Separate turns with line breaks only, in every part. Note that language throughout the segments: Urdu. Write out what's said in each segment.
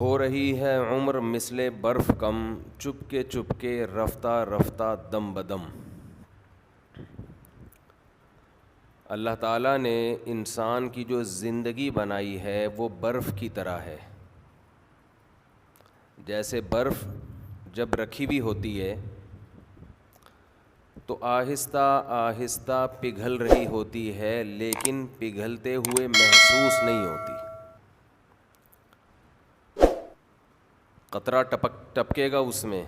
ہو رہی ہے عمر مثل برف کم، چپ کے رفتہ رفتہ دم بدم۔ اللہ تعالیٰ نے انسان کی جو زندگی بنائی ہے وہ برف کی طرح ہے۔ جیسے برف جب رکھی ہوئی ہوتی ہے تو آہستہ آہستہ پگھل رہی ہوتی ہے، لیکن پگھلتے ہوئے محسوس نہیں ہوتی۔ قطرہ ٹپکے گا اس میں،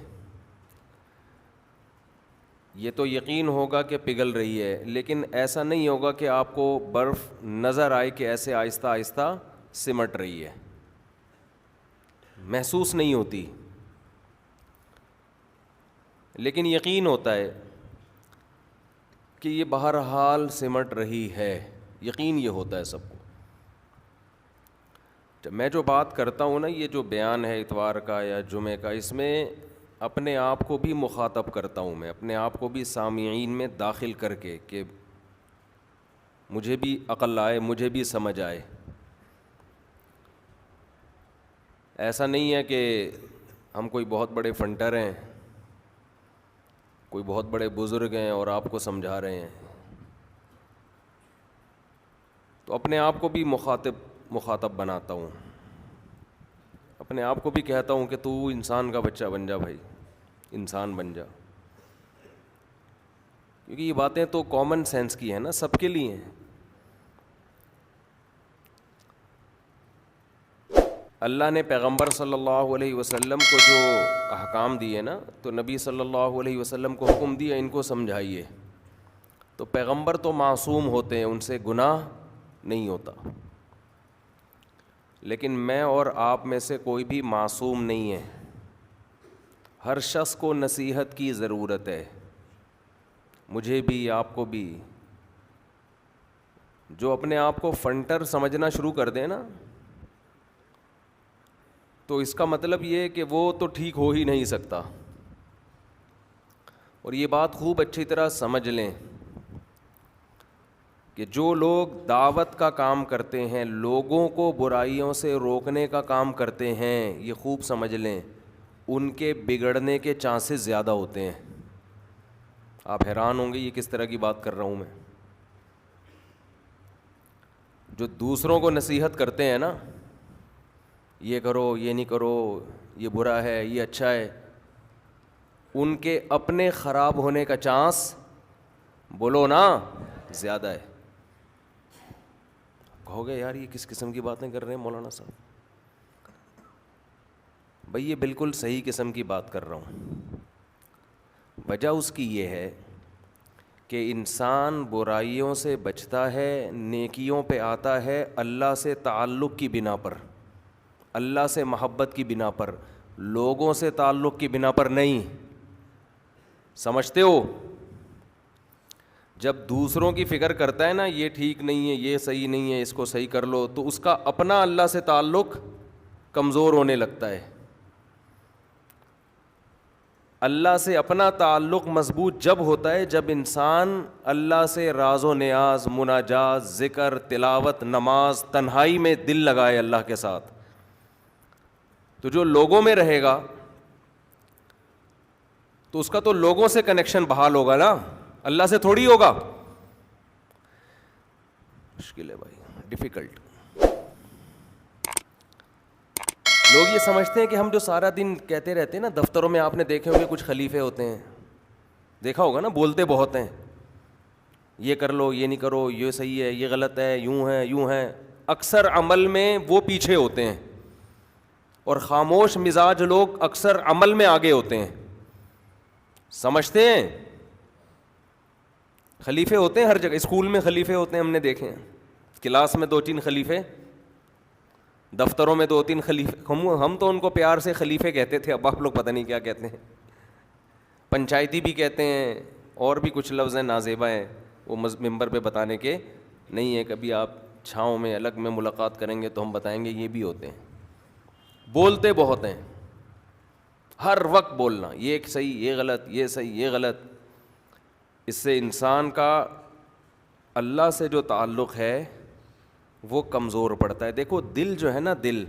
یہ تو یقین ہوگا کہ پگھل رہی ہے، لیکن ایسا نہیں ہوگا کہ آپ کو برف نظر آئے کہ ایسے آہستہ آہستہ سمٹ رہی ہے، محسوس نہیں ہوتی، لیکن یقین ہوتا ہے کہ یہ بہرحال سمٹ رہی ہے۔ یقین یہ ہوتا ہے سب کو۔ میں جو بات کرتا ہوں نا، یہ جو بیان ہے اتوار کا یا جمعے کا، اس میں اپنے آپ کو بھی مخاطب کرتا ہوں، میں اپنے آپ کو بھی سامعین میں داخل کر کے کہ مجھے بھی عقل آئے، مجھے بھی سمجھ آئے۔ ایسا نہیں ہے کہ ہم کوئی بہت بڑے فنٹر ہیں، کوئی بہت بڑے بزرگ ہیں اور آپ کو سمجھا رہے ہیں، تو اپنے آپ کو بھی مخاطب بناتا ہوں، اپنے آپ کو بھی کہتا ہوں کہ تو انسان کا بچہ بن جا بھائی، انسان بن جا، کیونکہ یہ باتیں تو کامن سینس کی ہیں نا، سب کے لیے ہیں۔ اللہ نے پیغمبر صلی اللہ علیہ وسلم کو جو احکام دیے نا، تو نبی صلی اللہ علیہ وسلم کو حکم دیا ان کو سمجھائیے۔ تو پیغمبر تو معصوم ہوتے ہیں، ان سے گناہ نہیں ہوتا، لیکن میں اور آپ میں سے کوئی بھی معصوم نہیں ہے۔ ہر شخص کو نصیحت کی ضرورت ہے، مجھے بھی، آپ کو بھی۔ جو اپنے آپ کو فنٹر سمجھنا شروع کر دیں نا، تو اس کا مطلب یہ ہے کہ وہ تو ٹھیک ہو ہی نہیں سکتا۔ اور یہ بات خوب اچھی طرح سمجھ لیں کہ جو لوگ دعوت کا کام کرتے ہیں، لوگوں کو برائیوں سے روکنے کا کام کرتے ہیں، یہ خوب سمجھ لیں ان کے بگڑنے کے چانسز زیادہ ہوتے ہیں۔ آپ حیران ہوں گے یہ کس طرح کی بات کر رہا ہوں میں۔ جو دوسروں کو نصیحت کرتے ہیں نا، یہ کرو، یہ نہیں کرو، یہ برا ہے، یہ اچھا ہے، ان کے اپنے خراب ہونے کا چانس، بولو نا، زیادہ ہے۔ کہو گے یار یہ کس قسم کی باتیں کر رہے ہیں مولانا صاحب؟ بھئی یہ بالکل صحیح قسم کی بات کر رہا ہوں۔ وجہ اس کی یہ ہے کہ انسان برائیوں سے بچتا ہے، نیکیوں پہ آتا ہے اللہ سے تعلق کی بنا پر، اللہ سے محبت کی بنا پر، لوگوں سے تعلق کی بنا پر نہیں۔ سمجھتے ہو؟ جب دوسروں کی فکر کرتا ہے نا، یہ ٹھیک نہیں ہے، یہ صحیح نہیں ہے، اس کو صحیح کر لو، تو اس کا اپنا اللہ سے تعلق کمزور ہونے لگتا ہے۔ اللہ سے اپنا تعلق مضبوط جب ہوتا ہے جب انسان اللہ سے راز و نیاز، مناجات، ذکر، تلاوت، نماز، تنہائی میں دل لگائے اللہ کے ساتھ۔ تو جو لوگوں میں رہے گا تو اس کا تو لوگوں سے کنیکشن بحال ہوگا نا، اللہ سے تھوڑی ہوگا۔ مشکل ہے بھائی، ڈیفیکلٹ۔ لوگ یہ سمجھتے ہیں کہ ہم جو سارا دن کہتے رہتے ہیں نا، دفتروں میں آپ نے دیکھے ہوئے کچھ خلیفے ہوتے ہیں، دیکھا ہوگا نا، بولتے بہت ہیں، یہ کر لو، یہ نہیں کرو، یہ صحیح ہے، یہ غلط ہے، یوں ہے، یوں ہے۔ اکثر عمل میں وہ پیچھے ہوتے ہیں، اور خاموش مزاج لوگ اکثر عمل میں آگے ہوتے ہیں۔ سمجھتے ہیں؟ خلیفے ہوتے ہیں ہر جگہ، اسکول میں خلیفے ہوتے ہیں، ہم نے دیکھے ہیں، کلاس میں 2-3 خلیفے، دفتروں میں 2-3 خلیفے۔ ہم تو ان کو پیار سے خلیفے کہتے تھے، اب آپ لوگ پتہ نہیں کیا کہتے ہیں، پنچایتی بھی کہتے ہیں، اور بھی کچھ لفظ ہیں نازیبا ہیں، وہ ممبر پہ بتانے کے نہیں ہے، کبھی آپ چھاؤں میں الگ میں ملاقات کریں گے تو ہم بتائیں گے، یہ بھی ہوتے ہیں۔ بولتے بہت ہیں، ہر وقت بولنا، یہ صحیح، یہ غلط، یہ صحیح، یہ غلط۔ اس سے انسان کا اللہ سے جو تعلق ہے وہ کمزور پڑتا ہے۔ دیکھو دل جو ہے نا، دل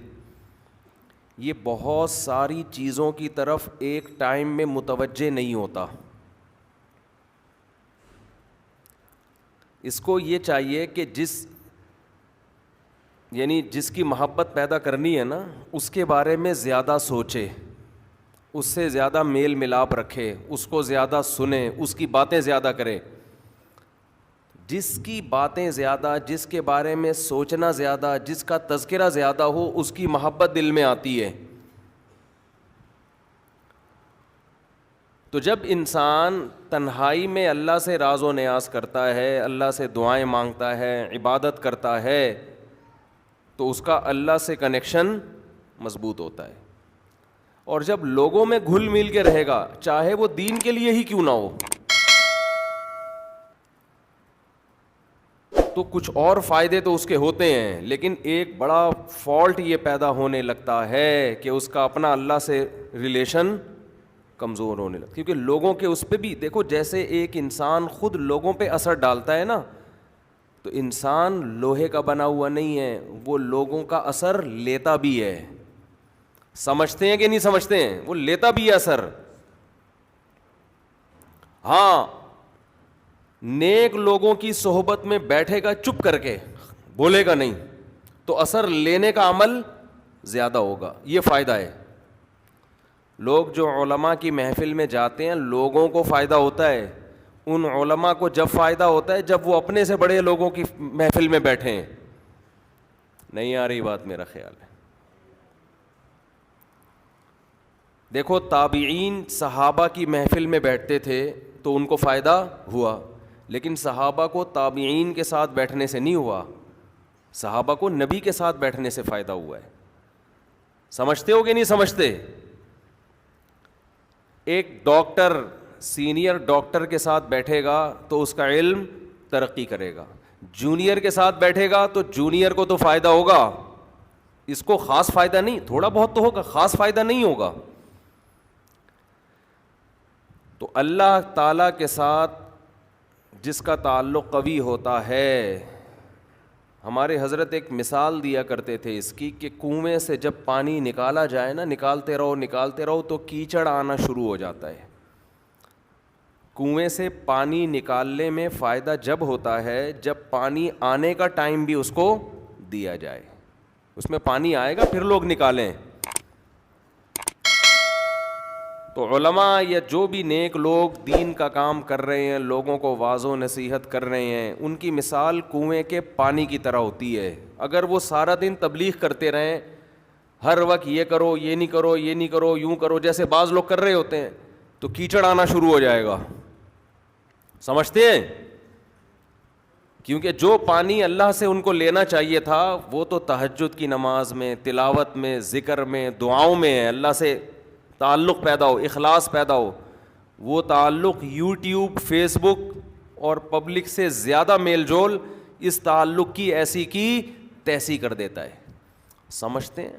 یہ بہت ساری چیزوں کی طرف ایک ٹائم میں متوجہ نہیں ہوتا. اس کو یہ چاہیے کہ جس کی محبت پیدا کرنی ہے نا, اس کے بارے میں زیادہ سوچے, اس سے زیادہ میل ملاپ رکھے, اس کو زیادہ سنے, اس کی باتیں زیادہ کرے. جس کی باتیں زیادہ, جس کے بارے میں سوچنا زیادہ, جس کا تذکرہ زیادہ ہو, اس کی محبت دل میں آتی ہے. تو جب انسان تنہائی میں اللہ سے راز و نیاز کرتا ہے, اللہ سے دعائیں مانگتا ہے, عبادت کرتا ہے, تو اس کا اللہ سے کنیکشن مضبوط ہوتا ہے. اور جب لوگوں میں گھل مل کے رہے گا, چاہے وہ دین کے لیے ہی کیوں نہ ہو, تو کچھ اور فائدے تو اس کے ہوتے ہیں, لیکن ایک بڑا فالٹ یہ پیدا ہونے لگتا ہے کہ اس کا اپنا اللہ سے ریلیشن کمزور ہونے لگتا. کیونکہ لوگوں کے اس پہ بھی دیکھو, جیسے ایک انسان خود لوگوں پہ اثر ڈالتا ہے نا, تو انسان لوہے کا بنا ہوا نہیں ہے, وہ لوگوں کا اثر لیتا بھی ہے. سمجھتے ہیں کہ نہیں سمجھتے ہیں؟ وہ لیتا بھی ہے اثر. ہاں, نیک لوگوں کی صحبت میں بیٹھے گا چپ کر کے, بولے گا نہیں, تو اثر لینے کا عمل زیادہ ہوگا. یہ فائدہ ہے. لوگ جو علماء کی محفل میں جاتے ہیں, لوگوں کو فائدہ ہوتا ہے. ان علماء کو جب فائدہ ہوتا ہے جب وہ اپنے سے بڑے لوگوں کی محفل میں بیٹھے ہیں. نہیں آ رہی بات میرا خیال ہے. دیکھو, تابعین صحابہ کی محفل میں بیٹھتے تھے تو ان کو فائدہ ہوا, لیکن صحابہ کو تابعین کے ساتھ بیٹھنے سے نہیں ہوا, صحابہ کو نبی کے ساتھ بیٹھنے سے فائدہ ہوا ہے. سمجھتے ہو کہ نہیں سمجھتے؟ ایک ڈاکٹر سینئر ڈاکٹر کے ساتھ بیٹھے گا تو اس کا علم ترقی کرے گا, جونیئر کے ساتھ بیٹھے گا تو جونیئر کو تو فائدہ ہوگا, اس کو خاص فائدہ نہیں, تھوڑا بہت تو ہوگا, خاص فائدہ نہیں ہوگا. تو اللہ تعالیٰ کے ساتھ جس کا تعلق قوی ہوتا ہے, ہمارے حضرت ایک مثال دیا کرتے تھے اس کی, کہ کنویں سے جب پانی نکالا جائے نا, نکالتے رہو تو کیچڑ آنا شروع ہو جاتا ہے. کنویں سے پانی نکالنے میں فائدہ جب ہوتا ہے جب پانی آنے کا ٹائم بھی اس کو دیا جائے. اس میں پانی آئے گا پھر لوگ نکالیں. تو علماء یا جو بھی نیک لوگ دین کا کام کر رہے ہیں, لوگوں کو واعظ و نصیحت کر رہے ہیں, ان کی مثال کنویں کے پانی کی طرح ہوتی ہے. اگر وہ سارا دن تبلیغ کرتے رہیں, ہر وقت یہ کرو, یہ نہیں کرو, یہ نہیں کرو, یوں کرو, جیسے بعض لوگ کر رہے ہوتے ہیں, تو کیچڑ آنا شروع ہو جائے گا. سمجھتے ہیں؟ کیونکہ جو پانی اللہ سے ان کو لینا چاہیے تھا وہ تو تہجد کی نماز میں, تلاوت میں, ذکر میں, دعاؤں میں ہے. اللہ سے تعلق پیدا ہو, اخلاص پیدا ہو. وہ تعلق یوٹیوب, فیس بک اور پبلک سے زیادہ میل جول اس تعلق کی ایسی کی تیسی کر دیتا ہے. سمجھتے ہیں؟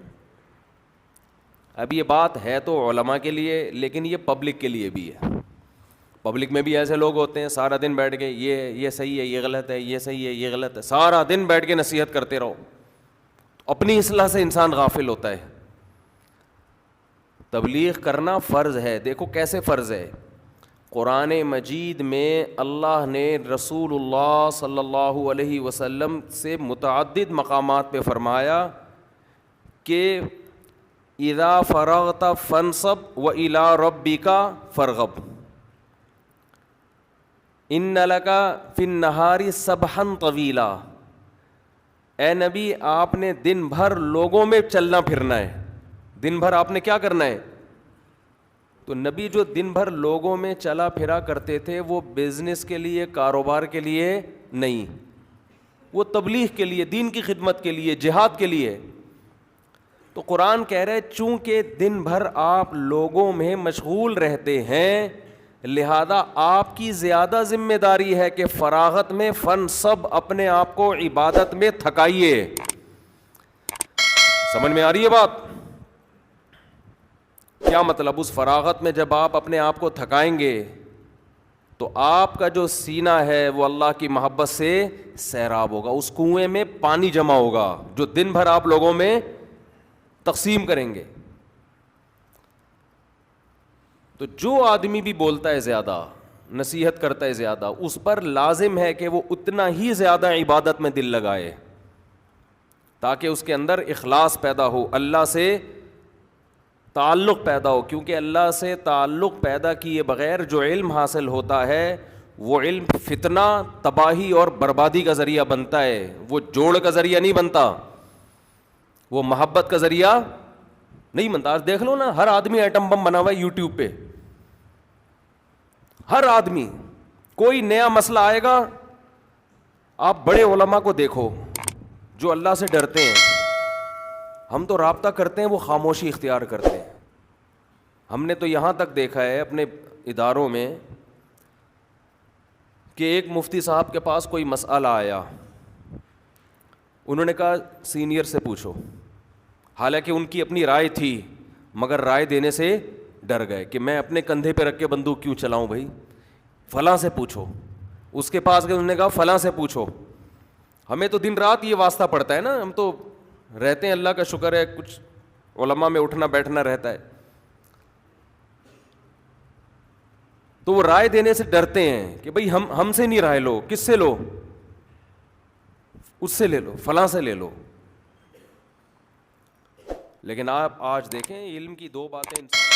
اب یہ بات ہے تو علماء کے لیے, لیکن یہ پبلک کے لیے بھی ہے. پبلک میں بھی ایسے لوگ ہوتے ہیں سارا دن بیٹھ کے یہ صحیح ہے, یہ غلط ہے, یہ صحیح ہے, یہ غلط ہے, سارا دن بیٹھ کے نصیحت کرتے رہو. اپنی اصلاح سے انسان غافل ہوتا ہے. تبلیغ کرنا فرض ہے. دیکھو کیسے فرض ہے. قرآن مجید میں اللہ نے رسول اللہ صلی اللہ علیہ وسلم سے متعدد مقامات پہ فرمایا کہ اذا فرغت فانصب وإلی ربک فارغب ان لک فی النہار سبحا طویلا. اے نبی, آپ نے دن بھر لوگوں میں چلنا پھرنا ہے. دن بھر آپ نے کیا کرنا ہے؟ تو نبی جو دن بھر لوگوں میں چلا پھرا کرتے تھے وہ بزنس کے لیے, کاروبار کے لیے نہیں, وہ تبلیغ کے لیے, دین کی خدمت کے لیے, جہاد کے لیے. تو قرآن کہہ رہے چونکہ دن بھر آپ لوگوں میں مشغول رہتے ہیں, لہذا آپ کی زیادہ ذمہ داری ہے کہ فراغت میں فن سب اپنے آپ کو عبادت میں تھکائیے. سمجھ میں آ رہی ہے بات؟ کیا مطلب؟ اس فراغت میں جب آپ اپنے آپ کو تھکائیں گے تو آپ کا جو سینہ ہے وہ اللہ کی محبت سے سیراب ہوگا. اس کنویں میں پانی جمع ہوگا جو دن بھر آپ لوگوں میں تقسیم کریں گے. تو جو آدمی بھی بولتا ہے زیادہ، نصیحت کرتا ہے زیادہ، اس پر لازم ہے کہ وہ اتنا ہی زیادہ عبادت میں دل لگائے تاکہ اس کے اندر اخلاص پیدا ہو، اللہ سے تعلق پیدا ہو. کیونکہ اللہ سے تعلق پیدا کیے بغیر جو علم حاصل ہوتا ہے وہ علم فتنہ، تباہی اور بربادی کا ذریعہ بنتا ہے. وہ جوڑ کا ذریعہ نہیں بنتا، وہ محبت کا ذریعہ نہیں بنتا. آج دیکھ لو نا، ہر آدمی ایٹم بم بنا ہوا ہے یوٹیوب پہ. ہر آدمی، کوئی نیا مسئلہ آئے گا، آپ بڑے علماء کو دیکھو جو اللہ سے ڈرتے ہیں. ہم تو رابطہ کرتے ہیں، وہ خاموشی اختیار کرتے ہیں. ہم نے تو یہاں تک دیکھا ہے اپنے اداروں میں کہ ایک مفتی صاحب کے پاس کوئی مسئلہ آیا، انہوں نے کہا سینئر سے پوچھو. حالانکہ ان کی اپنی رائے تھی مگر رائے دینے سے ڈر گئے کہ میں اپنے کندھے پہ رکھ کے بندوق کیوں چلاؤں بھائی، فلاں سے پوچھو. اس کے پاس گئے، انہوں نے کہا فلاں سے پوچھو. ہمیں تو دن رات یہ واسطہ پڑتا ہے نا، ہم تو رہتے ہیں، اللہ کا شکر ہے کچھ علماء میں اٹھنا بیٹھنا رہتا ہے. تو وہ رائے دینے سے ڈرتے ہیں کہ بھئی ہم سے نہیں رائے لو، کس سے لو؟ اس سے لے لو، فلاں سے لے لو. لیکن آپ آج دیکھیں علم کی دو باتیں انسان